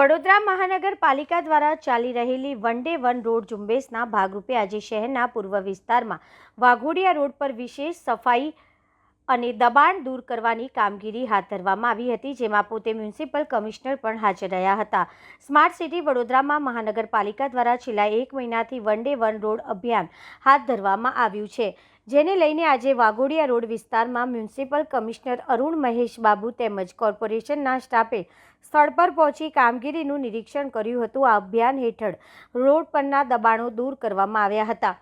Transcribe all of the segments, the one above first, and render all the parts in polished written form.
વડોદરા મહાનગરપાલિકા દ્વારા ચાલી રહેલી વન ડે વન રોડ ઝુંબેશના ભાગરૂપે આજે શહેરના પૂર્વ વિસ્તારમાં વાઘોડિયા રોડ પર વિશેષ સફાઈ અને દબાણ દૂર કરવાની કામગીરી હાથ ધરવામાં આવી હતી, જેમાં પોતે મ્યુનિસિપલ કમિશનર પણ હાજર રહ્યા હતા. સ્માર્ટ સિટી વડોદરામાં મહાનગરપાલિકા દ્વારા છેલ્લા 1 મહિનાથી વન ડે વન રોડ અભિયાન હાથ ધરવામાં આવ્યું છે, જેને લઈને આજે વાઘોડિયા રોડ વિસ્તારમાં મ્યુનિસિપલ કમિશનર અરુણ મહેશ બાબુ તેમજ કોર્પોરેશનના સ્ટાફે સ્થળ પર પહોંચી કામગીરીનું નિરીક્ષણ કર્યું હતું. આ અભિયાન હેઠળ રોડ પરના દબાણો દૂર કરવામાં આવ્યા હતા.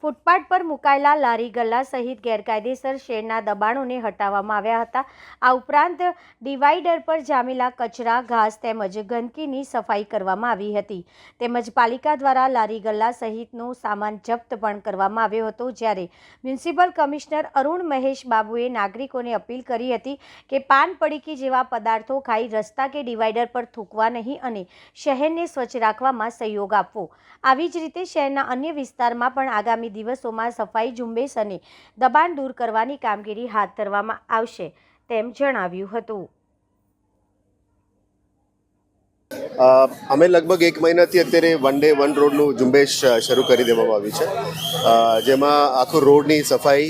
ફૂટપાથ પર મુકાયેલા લારી ગલ્લા સહિત ગેરકાયદેસર શેરના દબાણોને હટાવવામાં આવ્યા હતા. આ ઉપરાંત ડિવાઈડર પર જામેલા કચરા, ઘાસ તેમજ ગંદકીની સફાઈ કરવામાં આવી હતી. તેમજ પાલિકા દ્વારા લારી ગલ્લા સહિતનો સામાન જપ્ત પણ કરવામાં આવ્યો હતો. જ્યારે મ્યુનિસિપલ કમિશનર અરુણ મહેશ બાબુએ નાગરિકોને અપીલ કરી હતી કે પાન પડીકી જેવા પદાર્થો ખાઈ રસ્તા કે ડિવાઈડર પર થૂકવા નહીં અને શહેરને સ્વચ્છ રાખવામાં સહયોગ આપવો. આવી જ રીતે શહેરના અન્ય વિસ્તારમાં પણ આગામી દિવસોમાં સફાઈ ઝુંબેશ અને દબાણ દૂર કરવાની કામગીરી હાથ ધરવામાં આવશે તેમ જણાવ્યું હતું. અમે લગભગ 1 મહિનાથી અત્યારે વન ડે વન રોડનું ઝુંબેશ શરૂ કરી દેવામાં આવ્યું છે, જેમાં આખું રોડની સફાઈ,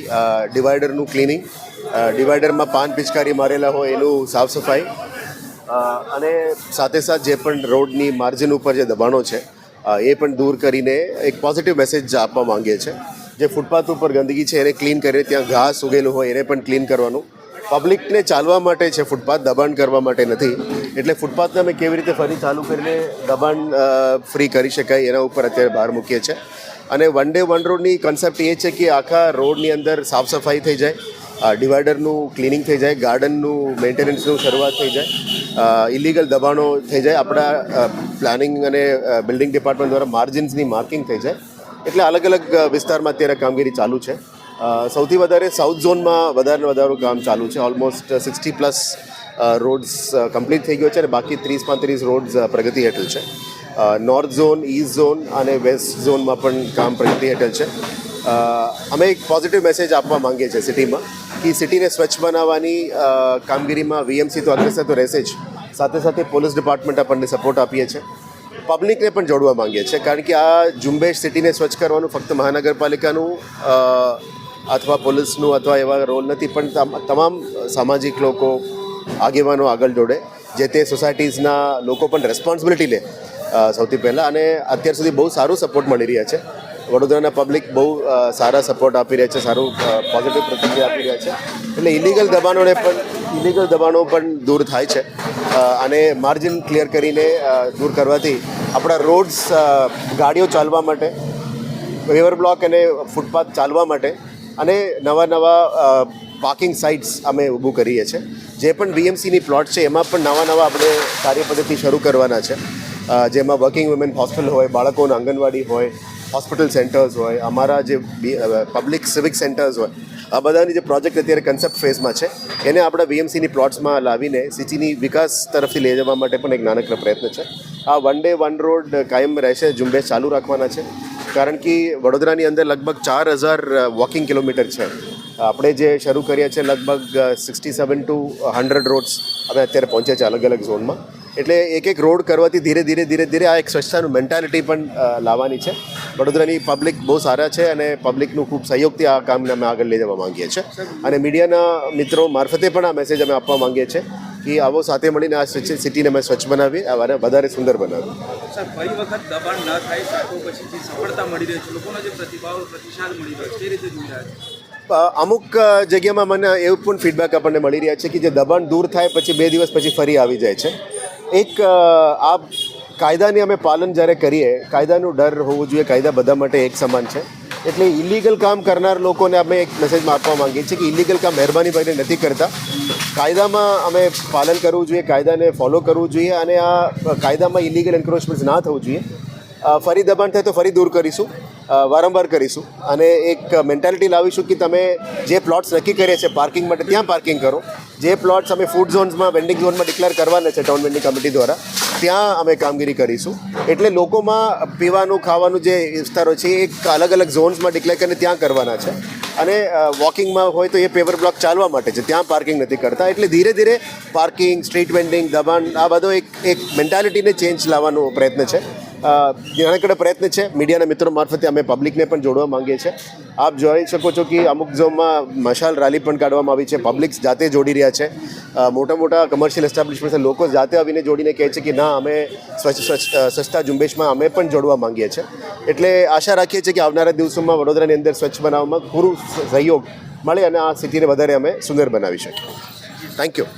ડિવાઈડરનું ક્લિનિંગ, ડિવાઈડરમાં પાન પિચકારી મારેલા હોય એનું સાફ સફાઈ અને સાથે સાથે જે પણ રોડની માર્જિન ઉપર જે દબાણો છે એ પણ દૂર કરીને એક પોઝિટિવ મેસેજ આપવા માંગીએ છીએ. જે ફૂટપાથ ઉપર ગંદકી છે એને ક્લીન કરીને ત્યાં ઘાસ ઉગેલું હોય એને પણ ક્લીન કરવાનું. પબ્લિકને ચાલવા માટે છે ફૂટપાથ, દબાણ કરવા માટે નથી. એટલે ફૂટપાથને અમે કેવી રીતે ફરી ચાલુ કરીને દબાણ ફ્રી કરી શકાય એના ઉપર અત્યારે ભાર મૂકીએ છીએ. અને વન ડે વન રોડની કન્સેપ્ટ એ છે કે આખા રોડની અંદર સાફ સફાઈ થઈ જાય, ડિવાઈડરનું ક્લિનિંગ થઈ જાય, ગાર્ડનનું મેન્ટેનન્સનું શરૂઆત થઈ જાય, ઇલીગલ દબાણો થઈ જાય, આપણા પ્લાનિંગ અને બિલ્ડિંગ ડિપાર્ટમેન્ટ દ્વારા માર્જિન્સની માર્કિંગ થઈ જાય. એટલે અલગ અલગ વિસ્તારમાં અત્યારે કામગીરી ચાલુ છે. સૌથી વધારે સાઉથ ઝોનમાં વધારે કામ ચાલુ છે. ઓલમોસ્ટ 60+ રોડ્સ કમ્પ્લીટ થઈ ગયો છે અને બાકી 30-35 રોડ્સ પ્રગતિ હેઠળ છે. નોર્થ ઝોન, ઈસ્ટ ઝોન અને વેસ્ટ ઝોનમાં પણ કામ પ્રગતિ હેઠળ છે. અમે એક પોઝિટિવ મેસેજ આપવા માંગીએ છીએ સિટીમાં કે સિટીને સ્વચ્છ બનાવવાની કામગીરીમાં વીએમસી તો અગ્રેસર તો રહેશે જ, સાથે સાથે પોલીસ ડિપાર્ટમેન્ટ આપણને સપોર્ટ આપીએ છીએ. પબ્લિકને પણ જોડવા માંગીએ છીએ, કારણ કે આ ઝુંબેશ સિટીને સ્વચ્છ કરવાનું ફક્ત મહાનગરપાલિકાનું અથવા પોલીસનું અથવા એવા રોલ નથી, પણ તમામ સામાજિક લોકો, આગેવાનો આગળ જોડે, જે તે સોસાયટીઝના લોકો પણ રેસ્પોન્સિબિલિટી લે સૌથી પહેલાં. અને અત્યાર સુધી બહુ સારું સપોર્ટ મળી રહ્યા છે. વડોદરાના પબ્લિક બહુ સારા સપોર્ટ આપી રહ્યા છે, સારું પોઝિટિવ પ્રતિક્રિયા આપી રહ્યા છે. એટલે ઇલીગલ દબાણો પણ દૂર થાય છે અને માર્જિન ક્લિયર કરીને દૂર કરવાથી આપણા રોડ્સ ગાડીઓ ચાલવા માટે, વેવર બ્લોક અને ફૂટપાથ ચાલવા માટે અને નવા પાર્કિંગ સાઇટ્સ અમે ઊભું કરીએ છીએ. જે પણ વીએમસીની પ્લોટ છે એમાં પણ નવા આપણે કાર્યપદ્ધતિ શરૂ કરવાના છે, જેમાં વર્કિંગ વુમેન હોસ્ટેલ હોય, બાળકોના આંગણવાડી હોય, હોસ્પિટલ સેન્ટર્સ હોય, અમારા જે પબ્લિક સિવિક સેન્ટર્સ હોય, આ બધાની જે પ્રોજેક્ટ અત્યારે કન્સેપ્ટ ફેઝમાં છે એને આપણા વીએમસીની પ્લોટ્સમાં લાવીને સિટીની વિકાસ તરફથી લઈ જવા માટે પણ એક નાનકડો પ્રયત્ન છે. આ વન ડે વન રોડ કાયમ રહેશે, ઝુંબેશ ચાલુ રાખવાના છે, કારણ કે વડોદરાની અંદર લગભગ 4000 વોકિંગ કિલોમીટર છે. આપણે જે શરૂ કર્યા છે લગભગ 67 to 100 રોડ્સ અમે અત્યારે પહોંચ્યા છે અલગ અલગ ઝોનમાં. એટલે એક રોડ કરવાથી ધીરે આ એક સ્વચ્છતાનું મેન્ટાલિટી પણ લાવવાની છે. વડોદરાની પબ્લિક બહુ સારા છે અને પબ્લિકનું ખૂબ સહયોગથી આ કામને અમે આગળ લઈ જવા માંગીએ છીએ. અને મીડિયાના મિત્રો મારફતે પણ આ મેસેજ અમે આપવા માંગીએ છીએ કે આવો સાથે મળીને આ સિટીને અમે સ્વચ્છ બનાવીએ, અને વધારે સુંદર બનાવીએ. સર, ફરી વખત દબાણ ન થાય, સાચો પછી જે સફળતા મળી રહી છે, લોકોનો જે પ્રતિસાદ મળી રહ્યો છે, તે રીતે જોઈ રહ્યા છે. અમુક જગ્યામાં મને એવું પણ ફીડબેક આપણને મળી રહ્યા છે કે જે દબાણ દૂર થાય પછી 2 દિવસ પછી ફરી આવી જાય છે. એક આ કાયદાની અમે પાલન જ્યારે કરીએ, કાયદાનું ડર હોવું જોઈએ, કાયદા બધા માટે એક સમાન છે. એટલે ઇલીગલ કામ કરનાર લોકોને અમે એક મેસેજમાં આપવા માંગીએ છીએ કે ઇલીગલ કામ મહેરબાની કરીને નથી કરતા. કાયદામાં અમે પાલન કરવું જોઈએ, કાયદાને ફોલો કરવું જોઈએ અને આ કાયદામાં ઇલીગલ એન્ક્રોચમેન્ટ ના થવું જોઈએ. ફરી દબાણ થાય તો ફરી દૂર કરીશું. વારંવાર કરીશું અને એક મેન્ટાલિટી લાવીશું કે તમે જે પ્લોટ્સ નક્કી કરીએ છીએ પાર્કિંગ માટે ત્યાં પાર્કિંગ કરો, જે પ્લોટ્સ અમે ફૂડ ઝોન્સમાં વેન્ડિંગ ઝોનમાં ડિક્લેર કરવાના છે ટાઉન વેન્ડિંગ કમિટી દ્વારા ત્યાં અમે કામગીરી કરીશું. એટલે લોકોમાં પીવાનું ખાવાનું જે વિસ્તારો છે એ એક અલગ અલગ ઝોન્સમાં ડિક્લેર કરીને ત્યાં કરવાના છે અને વોકિંગમાં હોય તો એ પેવર બ્લોક ચાલવા માટે છે, ત્યાં પાર્કિંગ નથી કરતા. એટલે ધીરે ધીરે પાર્કિંગ, સ્ટ્રીટ વેન્ડિંગ, દબાણ આ બધો એક મેન્ટાલિટીને ચેન્જ લાવવાનો પ્રયત્ન છે. નાનકડો પ્રયત્ન છે. મીડિયાના મિત્રો મારફતે અમે પબ્લિકને પણ જોડવા માંગીએ છીએ. આપ જોઈ શકો છો કે અમુક ઝોનમાં મશાલ રેલી પણ કાઢવામાં આવી છે. પબ્લિક જાતે જોડી રહ્યા છે. મોટા મોટા કમર્શિયલ એસ્ટાબ્લિશમેન્ટ લોકો જાતે આવીને જોડીને કહે છે કે ના, અમે સ્વચ્છતા ઝુંબેશમાં અમે પણ જોડવા માંગીએ છીએ. એટલે આશા રાખીએ છીએ કે આવનારા દિવસોમાં વડોદરાની અંદર સ્વચ્છ બનાવવામાં પૂરું સહયોગ મળે અને આ સિટીને વધારે અમે સુંદર બનાવી શકીએ. Thank you.